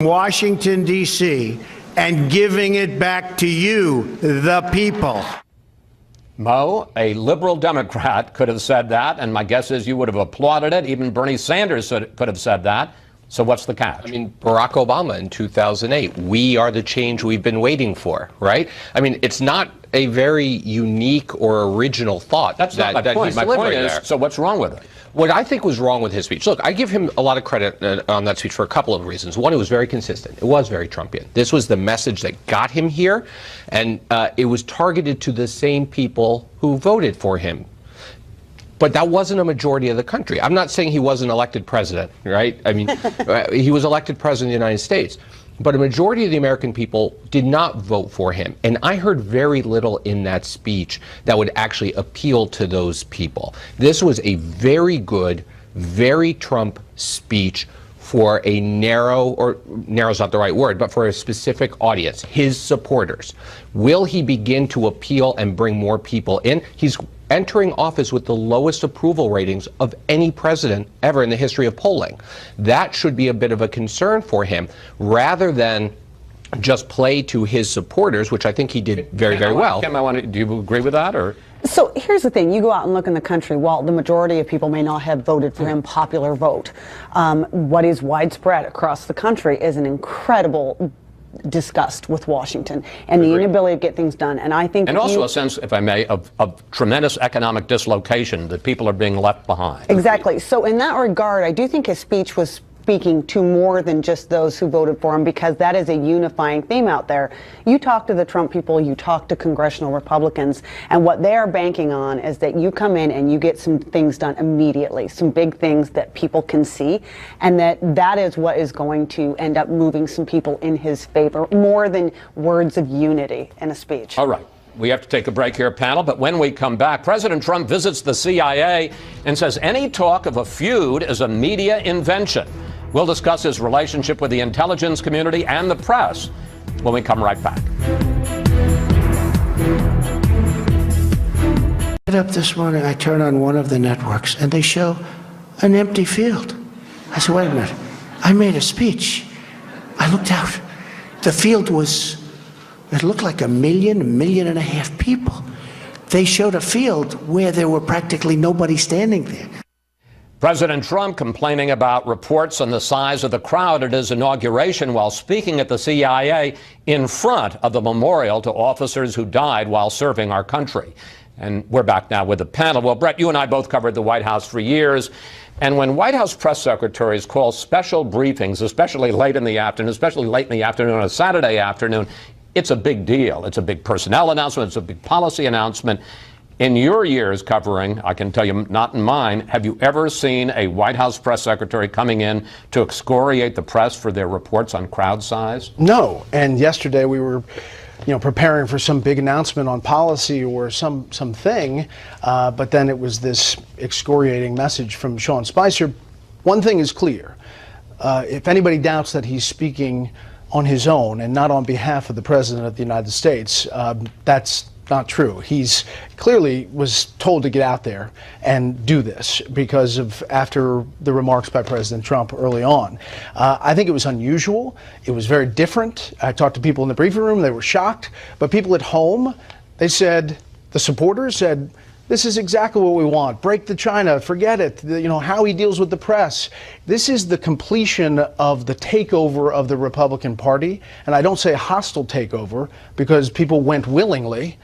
Washington, D.C., and giving it back to you, the people. Mo, a liberal Democrat, could have said that, and my guess is you would have applauded it. Even Bernie Sanders could have said that. So what's the catch? I mean, Barack Obama in 2008, we are the change we've been waiting for, right? I mean, it's not a very unique or original thought. That's not my point. My point is, so what's wrong with it? What I think was wrong with his speech, look, I give him a lot of credit on that speech for a couple of reasons. One, it was very consistent. It was very Trumpian. This was the message that got him here, and it was targeted to the same people who voted for him. But that wasn't a majority of the country. I'm not saying he wasn't elected president, right? I mean, he was elected president of the United States. But a majority of the American people did not vote for him. And I heard very little in that speech that would actually appeal to those people. This was a very good, very Trump speech for a narrow, or narrow's not the right word, but for a specific audience, his supporters. Will he begin to appeal and bring more people in? He's entering office with the lowest approval ratings of any president ever in the history of polling. That should be a bit of a concern for him, rather than just play to his supporters, which I think he did very, very well. Kim, do you agree with that? Or? So here's the thing. You go out and look in the country, while the majority of people may not have voted for him, popular vote, what is widespread across the country is an incredible disgust with Washington and the inability to get things done. And I think, and also a sense, if I may, of tremendous economic dislocation, that people are being left behind. Exactly. So in that regard, I do think his speech was speaking to more than just those who voted for him, because that is a unifying theme out there. You talk to the Trump people, you talk to congressional Republicans, and what they are banking on is that you come in and you get some things done immediately, some big things that people can see, and that is what is going to end up moving some people in his favor, more than words of unity in a speech. All right. We have to take a break here, panel, but when we come back, President Trump visits the CIA and says any talk of a feud is a media invention. We'll discuss his relationship with the intelligence community and the press when we come right back. Up this morning, I turn on one of the networks, and they show an empty field. I said, wait a minute. I made a speech. I looked out. The field it looked like 1.5 million people. They showed a field where there were practically nobody standing there. President Trump complaining about reports on the size of the crowd at his inauguration while speaking at the CIA in front of the memorial to officers who died while serving our country. And we're back now with the panel. Well, Brett, you and I both covered the White House for years. And when White House press secretaries call special briefings, especially late in the afternoon on a Saturday afternoon, it's a big deal. It's a big personnel announcement. It's a big policy announcement. In your years covering, I can tell you, not in mine, have you ever seen a White House press secretary coming in to excoriate the press for their reports on crowd size? No. And yesterday we were, preparing for some big announcement on policy or something, but then it was this excoriating message from Sean Spicer. One thing is clear. If anybody doubts that he's speaking on his own and not on behalf of the President of the United States, that's not true. He's clearly was told to get out there and do this because of after the remarks by President Trump early on. I think it was unusual. It was very different. I talked to people in the briefing room. They were shocked. But people at home, they said, the supporters said, this is exactly what we want. Break the China. Forget it. How he deals with the press. This is the completion of the takeover of the Republican Party. And I don't say hostile takeover because people went willingly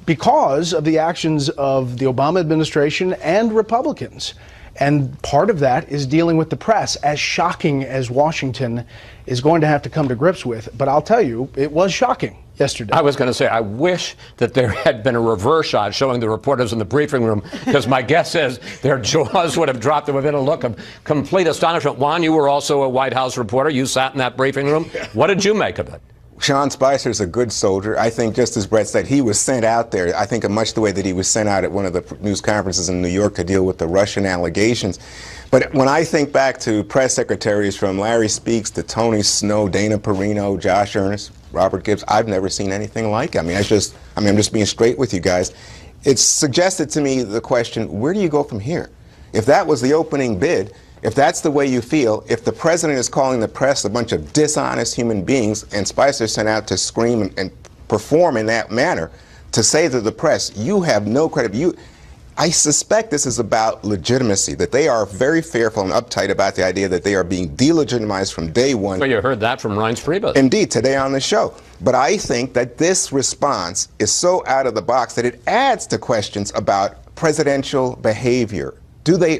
because of the actions of the Obama administration and Republicans. And part of that is dealing with the press, as shocking as Washington is going to have to come to grips with. But I'll tell you, it was shocking yesterday. I was going to say, I wish that there had been a reverse shot showing the reporters in the briefing room, because my guess is their jaws would have dropped within a look of complete astonishment. Juan, you were also a White House reporter. You sat in that briefing room. What did you make of it? Sean Spicer's a good soldier. I think, just as Brett said, he was sent out there, I think, in much the way that he was sent out at one of the news conferences in New York to deal with the Russian allegations. But when I think back to press secretaries from Larry Speaks to Tony Snow, Dana Perino, Josh Earnest, Robert Gibbs, I've never seen anything like it. I'm just being straight with you guys. It's suggested to me the question, where do you go from here? If that was the opening bid, If that's the way you feel, if the president is calling the press a bunch of dishonest human beings and Spicer sent out to scream and perform in that manner, to say to the press, you have no credibility. I suspect this is about legitimacy, that they are very fearful and uptight about the idea that they are being delegitimized from day one. Well, you heard that from Reince Priebus. Indeed, today on the show. But I think that this response is so out of the box that it adds to questions about presidential behavior.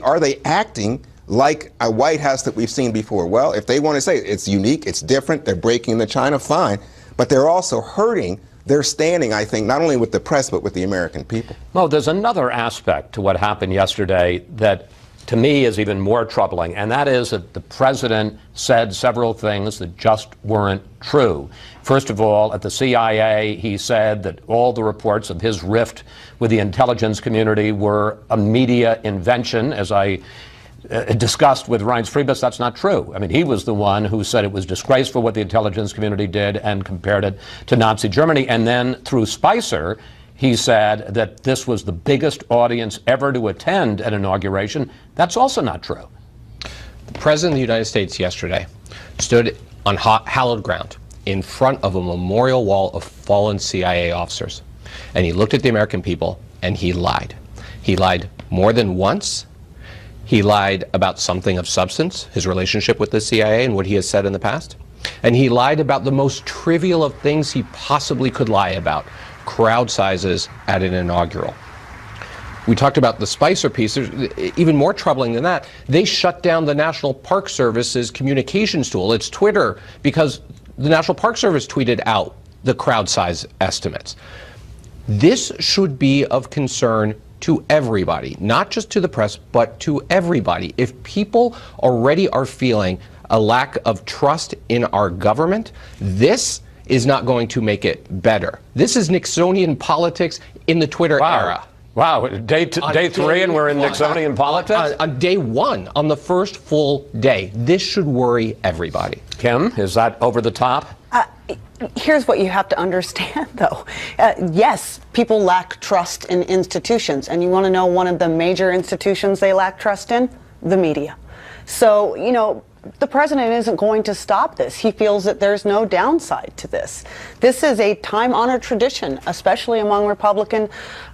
Are they acting like a White House that we've seen before? Well, if they want to say it's unique, it's different, they're breaking the China, fine. But they're also hurting their standing, I think, not only with the press, but with the American people. Well, there's another aspect to what happened yesterday that, to me, is even more troubling, and that is that the president said several things that just weren't true. First of all, at the CIA, he said that all the reports of his rift with the intelligence community were a media invention. As I discussed with Reince Priebus, that's not true. I mean, he was the one who said it was disgraceful what the intelligence community did and compared it to Nazi Germany. And then through Spicer, he said that this was the biggest audience ever to attend an inauguration. That's also not true. The President of the United States yesterday stood on hallowed ground in front of a memorial wall of fallen CIA officers. And he looked at the American people and he lied. He lied more than once. He lied about something of substance, his relationship with the CIA and what he has said in the past. And he lied about the most trivial of things he possibly could lie about, crowd sizes at an inaugural. We talked about the Spicer piece. Even more troubling than that, they shut down the National Park Service's communications tool. It's Twitter, because the National Park Service tweeted out the crowd size estimates. This should be of concern to everybody, not just to the press, but to everybody. If people already are feeling a lack of trust in our government, this is not going to make it better. This is Nixonian politics in the Twitter era. Wow, day three and we're in Nixonian politics? On day one, on the first full day. This should worry everybody. Kim, is that over the top? Here's what you have to understand, though. Yes, people lack trust in institutions. And you want to know one of the major institutions they lack trust in? The media. So, you know, the president isn't going to stop this. He feels that there's no downside to this. This is a time-honored tradition, especially among Republican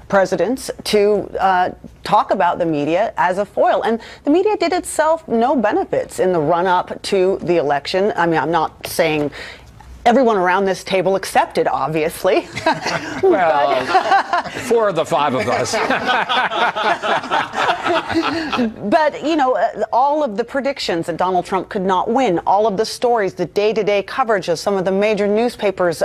presidents, to talk about the media as a foil. And the media did itself no benefits in the run-up to the election. I mean, I'm not saying everyone around this table accepted, obviously. Well, four of the five of us. But, you know, all of the predictions that Donald Trump could not win, all of the stories, the day-to-day coverage of some of the major newspapers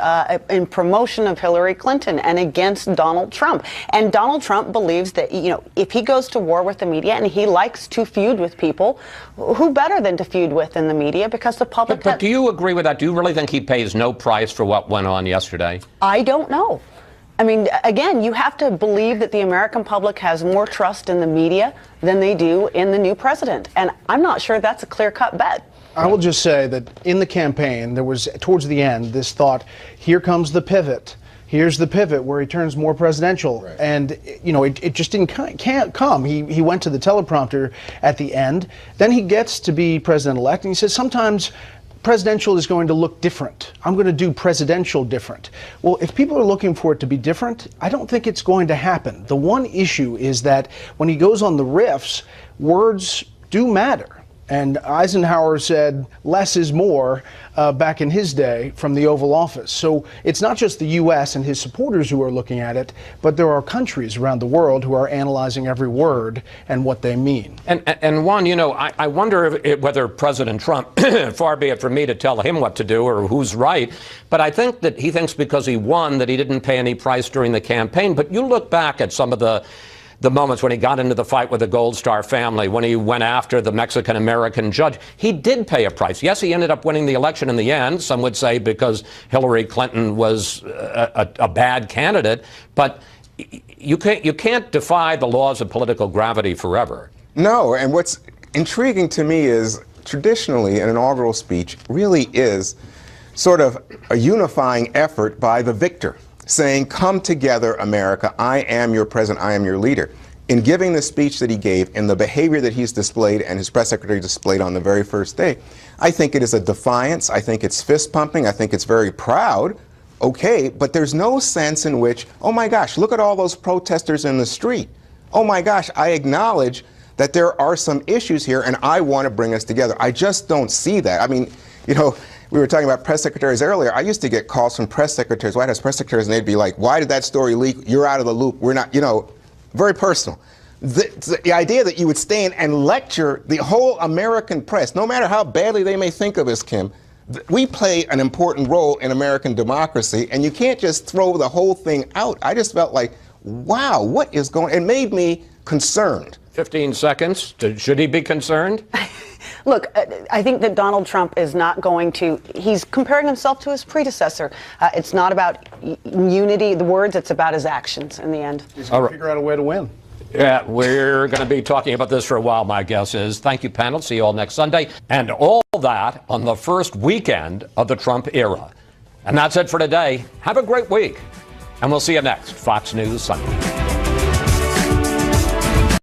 in promotion of Hillary Clinton and against Donald Trump. And Donald Trump believes that, you know, if he goes to war with the media, and he likes to feud with people, who better than to feud with in the media? Because the public... But do you agree with that? Do you really think he pays no price for what went on yesterday? I don't know. I mean, again, you have to believe that the American public has more trust in the media than they do in the new president. And I'm not sure that's a clear-cut bet. I will just say that in the campaign, there was, towards the end, this thought, here comes the pivot. Here's the pivot where he turns more presidential. Right. And, you know, it just can't come. He went to the teleprompter at the end. Then he gets to be president-elect, and he says sometimes presidential is going to look different. I'm going to do presidential different. Well, if people are looking for it to be different, I don't think it's going to happen. The one issue is that when he goes on the riffs, words do matter. And Eisenhower said less is more back in his day from the Oval Office. So it's not just the U.S. and his supporters who are looking at it, but there are countries around the world who are analyzing every word and what they mean. And Juan, you know, I wonder whether President Trump, far be it from me to tell him what to do or who's right, but I think that he thinks because he won that he didn't pay any price during the campaign. But you look back at some of the moments when he got into the fight with the Gold Star family, when he went after the Mexican-American judge, he did pay a price. Yes, he ended up winning the election in the end, some would say because Hillary Clinton was a bad candidate, but you can't defy the laws of political gravity forever. No, and what's intriguing to me is traditionally an inaugural speech really is sort of a unifying effort by the victor, saying, come together, America, I am your president, I am your leader. in giving the speech that he gave and the behavior that he's displayed and his press secretary displayed on the very first day, I think it is a defiance. I think it's fist pumping. I think it's very proud. Okay, but there's no sense in which, oh my gosh, look at all those protesters in the street. Oh my gosh, I acknowledge that there are some issues here and I want to bring us together. I just don't see that. I mean, you know, we were talking about press secretaries earlier. I used to get calls from press secretaries, White House press secretaries, and they'd be like, why did that story leak? You're out of the loop. We're not, you know, very personal. The idea that you would stand and lecture the whole American press, no matter how badly they may think of us, Kim, we play an important role in American democracy, and you can't just throw the whole thing out. I just felt like, wow, what is going on? It made me concerned. 15 seconds. Should he be concerned? Look, I think that Donald Trump is not going to, he's comparing himself to his predecessor. It's not about unity, the words, it's about his actions in the end. He's going to figure out a way to win. Yeah, we're going to be talking about this for a while, my guess is. Thank you, panel. See you all next Sunday. And all that on the first weekend of the Trump era. And that's it for today. Have a great week. And we'll see you next Fox News Sunday.